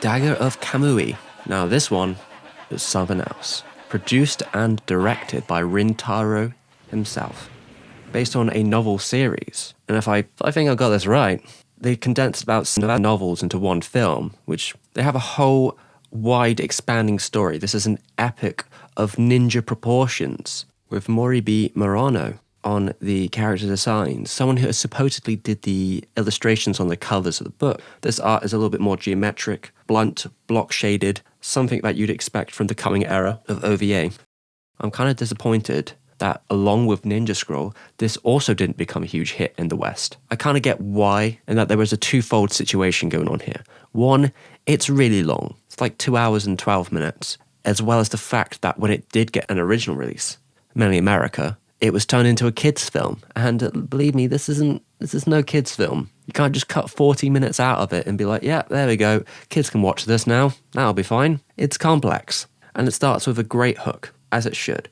Dagger of Kamui. Now this one is something else. Produced and directed by Rintaro himself. Based on a novel series. And if I think I got this right, they condensed about 7 novels into one film, which they have a whole wide expanding story. This is an epic of ninja proportions with Moribi Murano on the character designs, someone who supposedly did the illustrations on the covers of the book. This art is a little bit more geometric, blunt, block shaded, something that you'd expect from the coming era of OVA. I'm kind of disappointed that along with Ninja Scroll, this also didn't become a huge hit in the West. I kind of get why, and that there was a twofold situation going on here. One, it's really long. It's like 2 hours and 12 minutes, as well as the fact that when it did get an original release, mainly America, it was turned into a kids' film. And believe me, this is no kids' film. You can't just cut 40 minutes out of it and be like, yeah, there we go. Kids can watch this now. That'll be fine. It's complex. And it starts with a great hook, as it should.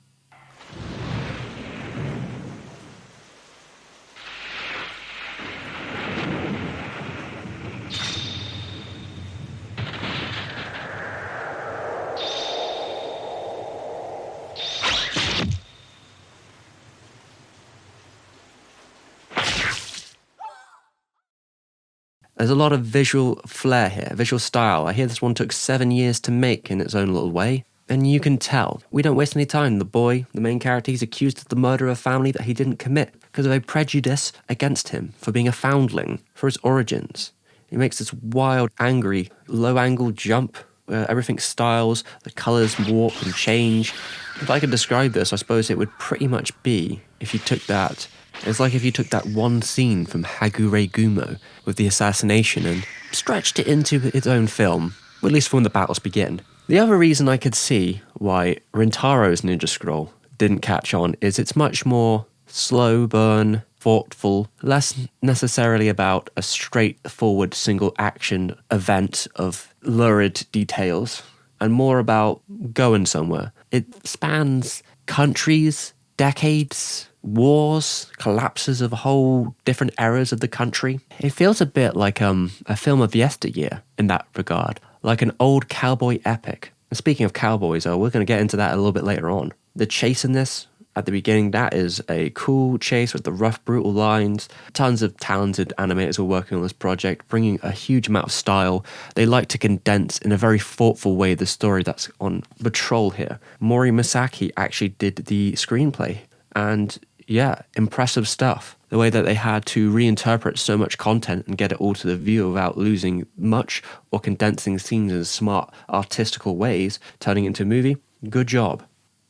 There's a lot of visual flair here, visual style. I hear this one took 7 years to make in its own little way. And you can tell. We don't waste any time. The boy, the main character, he's accused of the murder of a family that he didn't commit because of a prejudice against him for being a foundling, for his origins. He makes this wild, angry, low-angle jump where everything styles, the colours warp and change. If I could describe this, I suppose it would pretty much be if you took that. It's like if you took that one scene from Hagure Gumo with the assassination and stretched it into its own film, at least when the battles begin. The other reason I could see why Rintaro's Ninja Scroll didn't catch on is it's much more slow burn, thoughtful, less necessarily about a straightforward single action event of lurid details, and more about going somewhere. It spans countries, decades, wars, collapses of whole different eras of the country. It feels a bit like a film of yesteryear in that regard, like an old cowboy epic. And speaking of cowboys, we're going to get into that a little bit later on. The chase in this, at the beginning, that is a cool chase with the rough, brutal lines. Tons of talented animators were working on this project, bringing a huge amount of style. They like to condense in a very thoughtful way the story that's on patrol here. Mori Masaki actually did the screenplay, and yeah, impressive stuff. The way that they had to reinterpret so much content and get it all to the viewer without losing much or condensing scenes in smart, artistical ways, turning it into a movie, good job.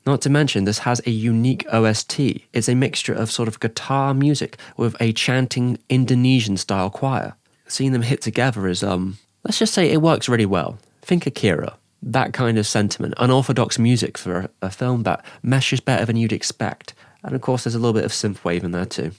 Not to mention, this has a unique OST. It's a mixture of sort of guitar music with a chanting Indonesian-style choir. Seeing them hit together is, let's just say it works really well. Think Akira. That kind of sentiment. Unorthodox music for a film that meshes better than you'd expect. And of course, there's a little bit of synthwave in there too.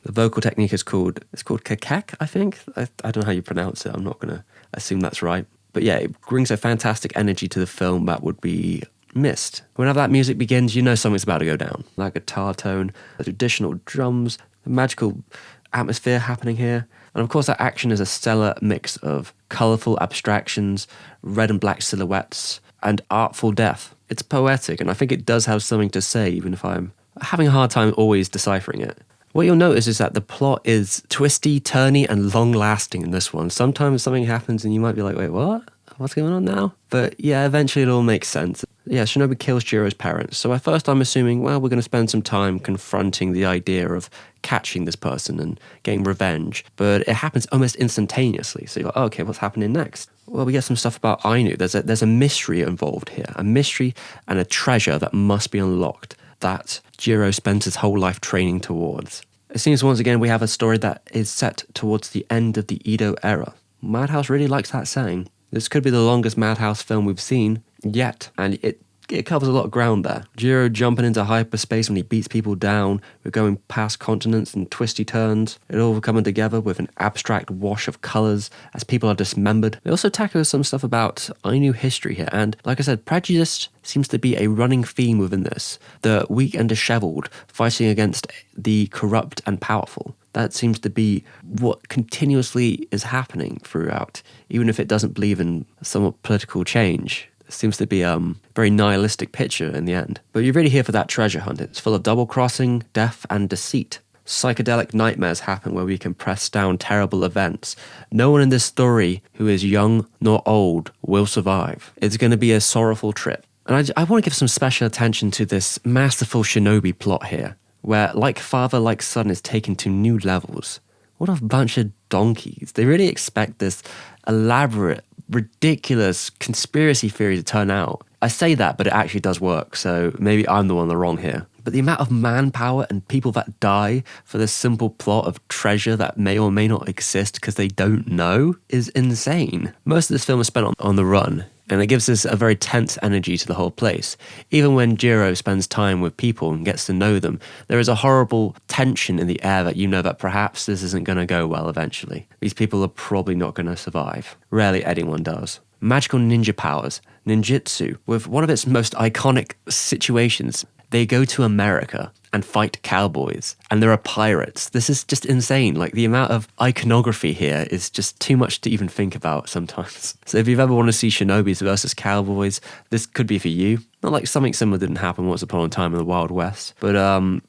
The vocal technique is called kakak, I think. I don't know how you pronounce it. I'm not going to assume that's right. But yeah, it brings a fantastic energy to the film that would be missed. Whenever that music begins, you know something's about to go down. That guitar tone, the traditional drums, the magical atmosphere happening here. And of course, that action is a stellar mix of colourful abstractions, red and black silhouettes, and artful depth. It's poetic, and I think it does have something to say, even if I'm having a hard time always deciphering it. What you'll notice is that the plot is twisty, turny, and long-lasting in this one. Sometimes something happens and you might be like, wait, what? What's going on now? But yeah, eventually it all makes sense. Yeah, Shinobi kills Jiro's parents. So at first I'm assuming, well, we're going to spend some time confronting the idea of catching this person and getting revenge. But it happens almost instantaneously. So you're like, oh, okay, what's happening next? Well, we get some stuff about Ainu. There's a mystery involved here. A mystery and a treasure that must be unlocked, that Jiro spends his whole life training towards. It seems once again we have a story that is set towards the end of the Edo era. Madhouse really likes that saying. This could be the longest Madhouse film we've seen yet, and it it covers a lot of ground there. Jiro jumping into hyperspace when he beats people down. We're going past continents and twisty turns. It all coming together with an abstract wash of colours as people are dismembered. It also tackles some stuff about Ainu history here. And like I said, prejudice seems to be a running theme within this. The weak and dishevelled fighting against the corrupt and powerful. That seems to be what continuously is happening throughout, even if it doesn't believe in somewhat political change. Seems to be a very nihilistic picture in the end. But you're really here for that treasure hunt. It's full of double-crossing, death, and deceit. Psychedelic nightmares happen where we can press down terrible events. No one in this story who is young nor old will survive. It's going to be a sorrowful trip. And I want to give some special attention to this masterful shinobi plot here, where like father, like son is taken to new levels. What a bunch of donkeys. They really expect this elaborate, ridiculous conspiracy theory to turn out. I say that, but it actually does work, so maybe I'm the one in the wrong here. But the amount of manpower and people that die for this simple plot of treasure that may or may not exist because they don't know is insane. Most of this film is spent on the run, and it gives us a very tense energy to the whole place. Even when Jiro spends time with people and gets to know them, there is a horrible tension in the air that you know that perhaps this isn't going to go well eventually. These people are probably not going to survive. Rarely anyone does. Magical ninja powers, ninjutsu, with one of its most iconic situations. They go to America and fight cowboys, and there are pirates. This is just insane. Like, the amount of iconography here is just too much to even think about sometimes. So if you've ever want to see shinobis versus cowboys, this could be for you. Not like something similar didn't happen once upon a time in the Wild West, but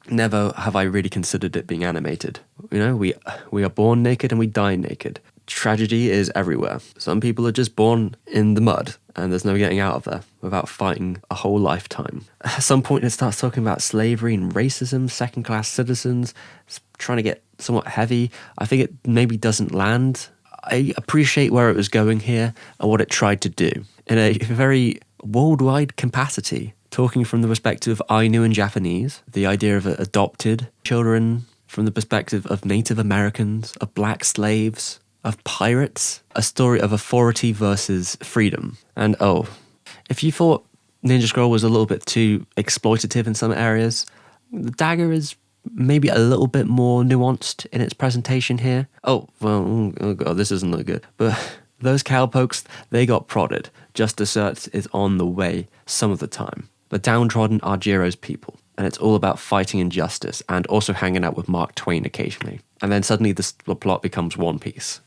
never have I really considered it being animated. You know, we are born naked and we die naked. Tragedy is everywhere. Some people are just born in the mud and there's no getting out of there without fighting a whole lifetime. At some point it starts talking about slavery and racism, second-class citizens. It's trying to get somewhat heavy. I think it maybe doesn't land. I appreciate where it was going here and what it tried to do in a very worldwide capacity, talking from the perspective of Ainu and Japanese, the idea of adopted children from the perspective of Native Americans, of black slaves, of pirates, a story of authority versus freedom. And if you thought Ninja Scroll was a little bit too exploitative in some areas, the dagger is maybe a little bit more nuanced in its presentation here. Oh god, this doesn't look good. But those cowpokes, they got prodded. Justice Earth is on the way some of the time. The downtrodden are Jiro's people. And it's all about fighting injustice and also hanging out with Mark Twain occasionally. And then suddenly the plot becomes One Piece.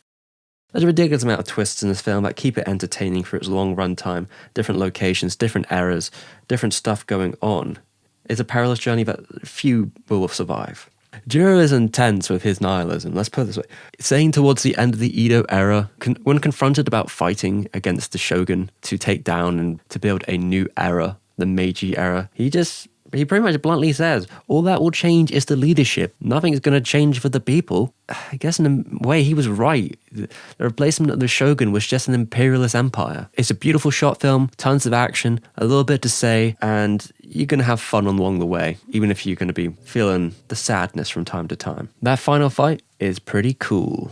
There's a ridiculous amount of twists in this film that keep it entertaining for its long run time, different locations, different eras, different stuff going on. It's a perilous journey that few will survive. Jiro is intense with his nihilism, let's put it this way. Saying towards the end of the Edo era, when confronted about fighting against the shogun to take down and to build a new era, the Meiji era, he pretty much bluntly says, all that will change is the leadership. Nothing's going to change for the people. I guess in a way he was right. The replacement of the shogun was just an imperialist empire. It's a beautiful shot film, tons of action, a little bit to say, and you're going to have fun along the way, even if you're going to be feeling the sadness from time to time. That final fight is pretty cool.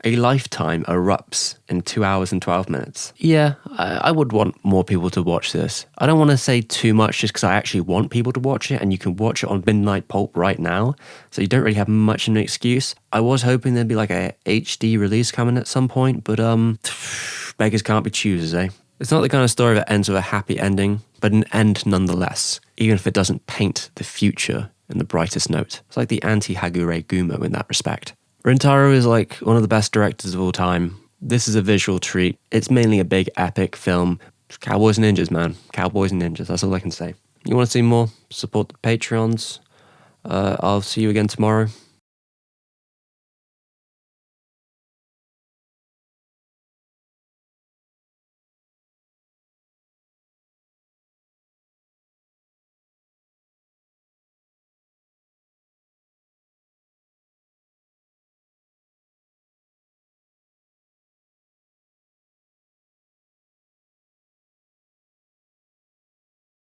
A lifetime erupts in 2 hours and 12 minutes. Yeah, I would want more people to watch this. I don't want to say too much just because I actually want people to watch it, and you can watch it on Midnight Pulp right now, so you don't really have much of an excuse. I was hoping there'd be like a HD release coming at some point, but beggars can't be choosers, eh? It's not the kind of story that ends with a happy ending, but an end nonetheless, even if it doesn't paint the future in the brightest note. It's like the anti-Hagure Gumo in that respect. Rintaro is like one of the best directors of all time. This is a visual treat. It's mainly a big epic film. Cowboys and ninjas, man. Cowboys and ninjas, that's all I can say. You want to see more? Support the Patreons. I'll see you again tomorrow.